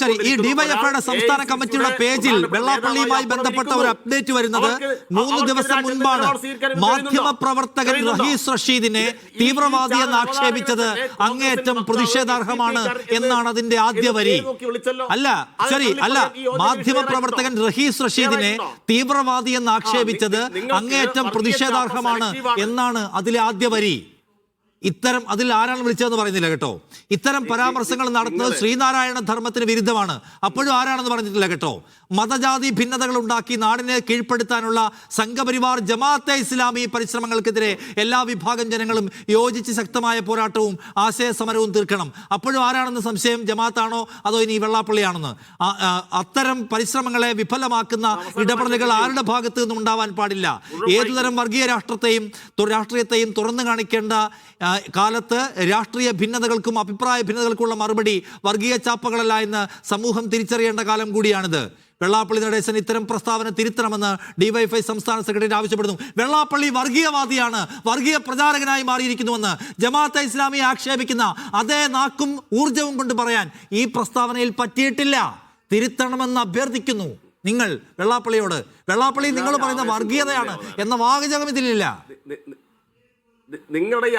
ശരി. ഈ ഡിവൈഎഫ്ഐയുടെ സംസ്ഥാന കമ്മിറ്റിയുടെ പേജിൽ വെള്ളാപ്പള്ളിയുമായി ബന്ധപ്പെട്ട ഒരു അപ്ഡേറ്റ് വരുന്നത് 3 ദിവസം മുൻപാണ്. മാധ്യമ പ്രവർത്തകൻ റഹീസ് റഷീദിനെ തീവ്രവാദി എന്ന് ആക്ഷേപിച്ചത് അങ്ങേയറ്റം പ്രതിഷേധാർഹമാണ് എന്നാണ് അതിന്റെ ആദ്യ വരി. അല്ല ശരി, അല്ല, മാധ്യമ പ്രവർത്തകൻ റഹീസ് റഷീദിനെ തീവ്രവാദി എന്ന് ആക്ഷേപിച്ചത് അങ്ങേയറ്റം പ്രതിഷേധാർഹമാണ് എന്നാണ് അതിലെ ആദ്യ വരി. ഇത്തരം അതിൽ ആരാണ് വിളിച്ചതെന്ന് പറയുന്നില്ല കേട്ടോ. ഇത്തരം പരാമർശങ്ങൾ നടത്തുന്നത് ശ്രീനാരായണ ധർമ്മത്തിന് വിരുദ്ധമാണ്. അപ്പോഴും ആരാണെന്ന് പറഞ്ഞിട്ടില്ല കേട്ടോ. മതജാതി ഭിന്നതകൾ ഉണ്ടാക്കി നാടിനെ കീഴ്പ്പെടുത്താനുള്ള സംഘപരിവാർ ജമാഅത്തെ ഇസ്ലാമി പരിശ്രമങ്ങൾക്കെതിരെ എല്ലാ വിഭാഗം ജനങ്ങളും യോജിച്ച് ശക്തമായ പോരാട്ടവും ആശയ സമരവും തീർക്കണം. അപ്പോഴും ആരാണെന്ന് സംശയം, ജമാഅത്താണോ അതോ ഇനി വെള്ളാപ്പള്ളിയാണെന്ന്. അത്തരം പരിശ്രമങ്ങളെ വിഫലമാക്കുന്ന ഇടപെടലുകൾ ആരുടെ ഭാഗത്തു നിന്നും ഉണ്ടാവാൻ പാടില്ല. ഏതുതരം വർഗീയ രാഷ്ട്രീയത്തെയും തുറന്നു കാണിക്കേണ്ട കാലത്ത് രാഷ്ട്രീയ ഭിന്നതകൾക്കും അഭിപ്രായ ഭിന്നതകൾക്കുള്ള മറുപടി വർഗീയ ചാപ്പകളല്ല എന്ന് സമൂഹം തിരിച്ചറിയേണ്ട കാലം കൂടിയാണിത്. വെള്ളാപ്പള്ളി നടേശൻ ഇത്തരം പ്രസ്താവന തിരുത്തണമെന്ന് ഡിവൈഎഫ്ഐ സംസ്ഥാന സെക്രട്ടറി ആവശ്യപ്പെടുന്നു. വെള്ളാപ്പള്ളി വർഗീയവാദിയാണ്, വർഗീയ പ്രചാരകനായി മാറിയിരിക്കുന്നുവെന്ന് ജമാഅത്തെ ഇസ്ലാമിയെ ആക്ഷേപിക്കുന്ന അതേ നാക്കും ഊർജവും കൊണ്ട് പറയാൻ ഈ പ്രസ്താവനയിൽ പറ്റിയിട്ടില്ല. തിരുത്തണമെന്ന് അഭ്യർത്ഥിക്കുന്നു നിങ്ങൾ വെള്ളാപ്പള്ളിയോട്. വെള്ളാപ്പള്ളി നിങ്ങൾ പറയുന്ന വർഗീയതയാണ് എന്ന വാചകം ഇതിലില്ല. നിങ്ങളുടെ ഈ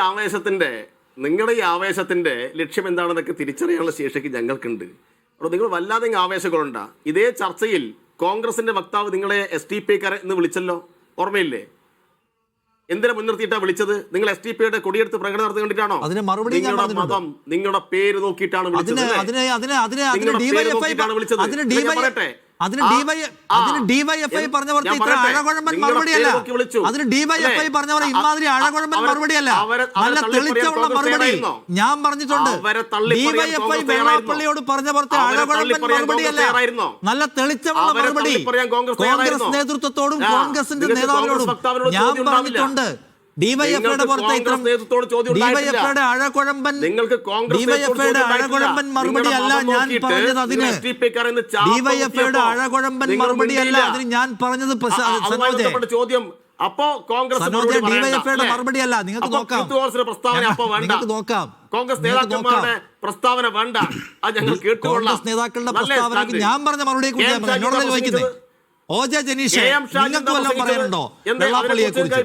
ആവേശത്തിന്റെ ലക്ഷ്യം എന്താണെന്നൊക്കെ തിരിച്ചറിയാനുള്ള ശേഷിക്ക് ഞങ്ങൾക്കുണ്ട്. അപ്പോൾ നിങ്ങൾ വല്ലാതെ ആവേശങ്ങളുണ്ടാ. ഇതേ ചർച്ചയിൽ കോൺഗ്രസിന്റെ വക്താവ് നിങ്ങളെ STP എന്ന് വിളിച്ചല്ലോ, ഓർമ്മയില്ലേ? എന്തിനെ മുൻനിർത്തിയിട്ടാണ് വിളിച്ചത്? നിങ്ങൾ STPയുടെ കൊടിയെടുത്ത് പ്രകടനം നടത്തി കണ്ടിട്ടാണോ? നിങ്ങളുടെ മതം, നിങ്ങളുടെ പേര് നോക്കിയിട്ടാണ് വിളിച്ചത്. അതിന് ഡിവൈഎഫ്ഐ പറഞ്ഞ പോലെ ഇത്ര അഴകുഴമ്പൻ മറുപടിയല്ല. അതിന് ഡിവൈഎഫ്ഐ പറഞ്ഞ പോലെ ഇമാതിരി അഴകുഴമ്പൻ മറുപടിയല്ല, നല്ല തെളിച്ചമുള്ള മറുപടി. ഞാൻ പറഞ്ഞിട്ടുണ്ട്, ഡിവൈഎഫ്ഐ വെള്ളാപ്പള്ളിയോട് പറഞ്ഞ പോലത്തെ അഴകുഴമ്പൻ മറുപടിയല്ല, നല്ല തെളിച്ചമുള്ള മറുപടി. കോൺഗ്രസ് നേതൃത്വത്തോടും കോൺഗ്രസിന്റെ നേതാവിനോടും ഞാൻ പറഞ്ഞിട്ടുണ്ട്. ഡിവൈഎഫ്ഐയുടെ പുറത്തെ ഇത്തരം ഡിവൈഎഫ്ഐയുടെ അഴകുഴമ്പൻ മറുപടി അല്ല ഞാൻ പറഞ്ഞത്. അതിന് ഡിവൈഎഫ്ഐയുടെ അഴകുഴമ്പൻ മറുപടി അല്ല അതിന് ഞാൻ പറഞ്ഞത്. ചോദ്യം അപ്പോ കോൺഗ്രസ് ഡിവൈഎഫ്ഐയുടെ മറുപടി അല്ല. നിങ്ങൾക്ക് നോക്കാം, കോൺഗ്രസ് നേതാക്കന്മാരുടെ പ്രസ്താവന വേണ്ട, അത് ഞങ്ങൾ കോൺഗ്രസ് നേതാക്കളുടെ പ്രസ്താവനയ്ക്ക് ഞാൻ പറഞ്ഞ മറുപടിയെ കുറിച്ച് എന്നോട് ചോദിക്കുന്നത്. OJ ജനീഷ്, നിങ്ങൾക്ക് വല്ലതും പറയാനുണ്ടോ വെള്ളാപ്പള്ളിയെ കുറിച്ച്?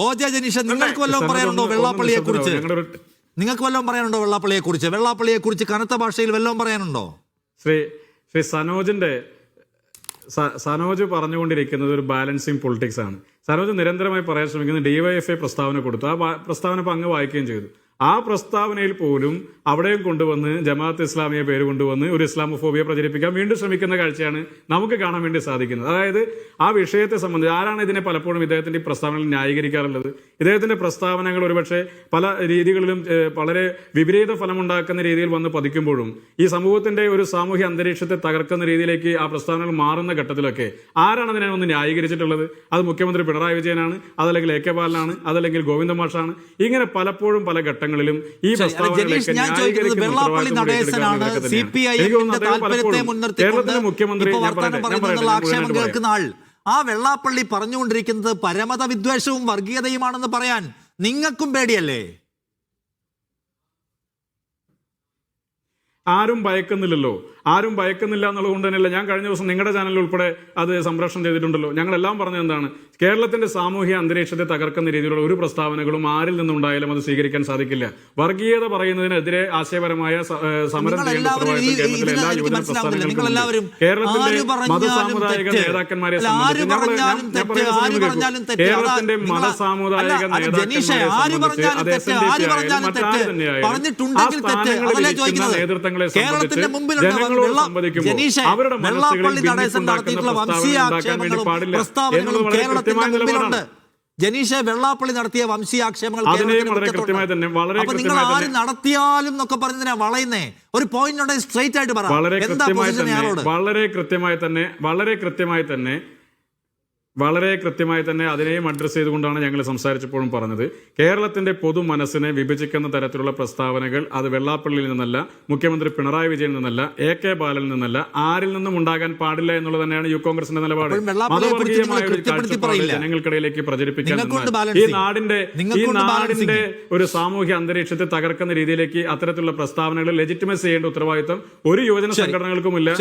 OJ ജനീഷ്, നിങ്ങൾക്ക് വല്ലതും പറയാനുണ്ടോ വെള്ളാപ്പള്ളിയെ കുറിച്ച്? നിങ്ങൾക്ക് വല്ലതും പറയാനുണ്ടോ വെള്ളാപ്പള്ളിയെ കുറിച്ച്? വെള്ളാപ്പള്ളിയെ കുറിച്ച് കനത്ത ഭാഷയിൽ വല്ലതും പറയാനുണ്ടോ? ശ്രീ സനോജ് പറഞ്ഞുകൊണ്ടിരിക്കുന്നത് ഒരു ബാലൻസിങ് പൊളിറ്റിക്സ് ആണ്. സനോജ് നിരന്തരമായി പറയാൻ ശ്രമിക്കുന്നത് ഡിവൈഎഫ്ഐ പ്രസ്താവന കൊടുത്തു. ആ പ്രസ്താവന ഇപ്പം അങ്ങ് വായിക്കുകയും ചെയ്തു. ആ പ്രസ്താവനയിൽ പോലും അവിടെയും കൊണ്ടുവന്ന് ജമാഅത്ത് ഇസ്ലാമിയെ പേര് കൊണ്ടുവന്ന് ഒരു ഇസ്ലാമോഫോബിയ പ്രചരിപ്പിക്കാൻ വീണ്ടും ശ്രമിക്കുന്ന കാഴ്ചയാണ് നമുക്ക് കാണാൻ വേണ്ടി സാധിക്കുന്നത്. അതായത് ആ വിഷയത്തെ സംബന്ധിച്ച് ആരാണ് ഇതിനെ പലപ്പോഴും ഇദ്ദേഹത്തിന്റെ പ്രസ്താവനകൾ ന്യായീകരിക്കാറുള്ളത്? ഇദ്ദേഹത്തിന്റെ പ്രസ്താവനകൾ ഒരുപക്ഷെ പല രീതികളിലും വളരെ വിപരീത ഫലമുണ്ടാക്കുന്ന രീതിയിൽ വന്ന് പതിക്കുമ്പോഴും ഈ സമൂഹത്തിന്റെ ഒരു സാമൂഹ്യ അന്തരീക്ഷത്തെ തകർക്കുന്ന രീതിയിലേക്ക് ആ പ്രസ്താവനകൾ മാറുന്ന ഘട്ടത്തിലൊക്കെ ആരാണ് അതിനെ ഒന്ന് ന്യായീകരിച്ചിട്ടുള്ളത്? അത് മുഖ്യമന്ത്രി പിണറായി വിജയനാണ്, അതല്ലെങ്കിൽ AK ബാലനാണ്, അതല്ലെങ്കിൽ ഗോവിന്ദ മാഷാണ്. ഇങ്ങനെ പലപ്പോഴും പല ഘട്ടങ്ങളിലും ഈ വെള്ളാപ്പള്ളി നടേശനാണ് CPIന്റെ താല്പര്യത്തെ മുൻനിർത്തിക്കൊണ്ട് ആക്ഷേപം കേൾക്കുന്ന ആൾ. ആ വെള്ളാപ്പള്ളി പറഞ്ഞുകൊണ്ടിരിക്കുന്നത് പരമത വിദ്വേഷവും വർഗീയതയുമാണെന്ന് പറയാൻ നിങ്ങൾക്കും പേടിയല്ലേ? ആരും ഭയക്കുന്നില്ല എന്നുള്ളത് കൊണ്ട് തന്നെയല്ല. ഞാൻ കഴിഞ്ഞ ദിവസം നിങ്ങളുടെ ചാനലിൽ ഉൾപ്പെടെ അത് സംപ്രേഷണം ചെയ്തിട്ടുണ്ടല്ലോ. ഞങ്ങളെല്ലാം പറഞ്ഞത് എന്താണ്? കേരളത്തിന്റെ സാമൂഹ്യ അന്തരീക്ഷത്തെ തകർക്കുന്ന രീതിയിലുള്ള ഒരു പ്രസ്താവനകളും ആരിൽ നിന്നുണ്ടായാലും അത് സ്വീകരിക്കാൻ സാധിക്കില്ല. വർഗീയത പറയുന്നതിനെതിരെ ആശയപരമായ സമരം ചെയ്യുന്ന കേരളത്തിലെ എല്ലാ യുവജന പ്രസ്ഥാനങ്ങൾക്കും കേരളത്തിന്റെ മതസാമുദായിക നേതാക്കന്മാരെ സംബന്ധിച്ച് കേരളത്തിന്റെ മതസാമുദായിക നേതാക്കന്മാരെ നേതൃത്വങ്ങളെ സംബന്ധിച്ച് ജനങ്ങളോട് സംബന്ധിക്കുമ്പോൾ അവരുടെ വെള്ളാപ്പള്ളി നടേശൻ നടത്തിയിട്ടുള്ള വംശീയ ആക്ഷേപങ്ങളും പ്രസ്താവനകളും കേരളത്തിന്റെ മുമ്പിലുണ്ട്. ജനീഷ്, വെള്ളാപ്പള്ളി നടത്തിയ വംശീയാക്ഷേപങ്ങൾ അപ്പൊ നിങ്ങൾ ആര് നടത്തിയാലും എന്നൊക്കെ പറഞ്ഞതിനാ വളയുന്നേ? ഒരു പോയിന്റ് ഉണ്ടെങ്കിൽ സ്ട്രൈറ്റ് ആയിട്ട് പറ. വളരെ കൃത്യമായി തന്നെ വളരെ കൃത്യമായി തന്നെ അതിനെയും അഡ്രസ്സ് ചെയ്തുകൊണ്ടാണ് ഞങ്ങൾ സംസാരിച്ചപ്പോഴും പറഞ്ഞത്. കേരളത്തിന്റെ പൊതു മനസ്സിനെ വിഭജിക്കുന്ന തരത്തിലുള്ള പ്രസ്താവനകൾ അത് വെള്ളാപ്പള്ളിയിൽ നിന്നല്ല, മുഖ്യമന്ത്രി പിണറായി വിജയനിൽ നിന്നല്ല, AK ബാലനിൽ നിന്നല്ല, ആരിൽ നിന്നും ഉണ്ടാകാൻ പാടില്ല എന്നുള്ളത് തന്നെയാണ് യു കോൺഗ്രസിന്റെ നിലപാട്. മതവർഗീയമായ ഒരു കാഴ്ചപ്പാട് ജനങ്ങൾക്കിടയിലേക്ക് പ്രചരിപ്പിക്കാൻ ഈ നാടിന്റെ ഒരു സാമൂഹ്യ അന്തരീക്ഷത്തെ തകർക്കുന്ന രീതിയിലേക്ക് അത്തരത്തിലുള്ള പ്രസ്താവനകൾ ലെജിറ്റിമൈസ് ചെയ്യേണ്ട ഉത്തരവാദിത്തം ഒരു യുവജന സംഘടനകൾക്കുമില്ല.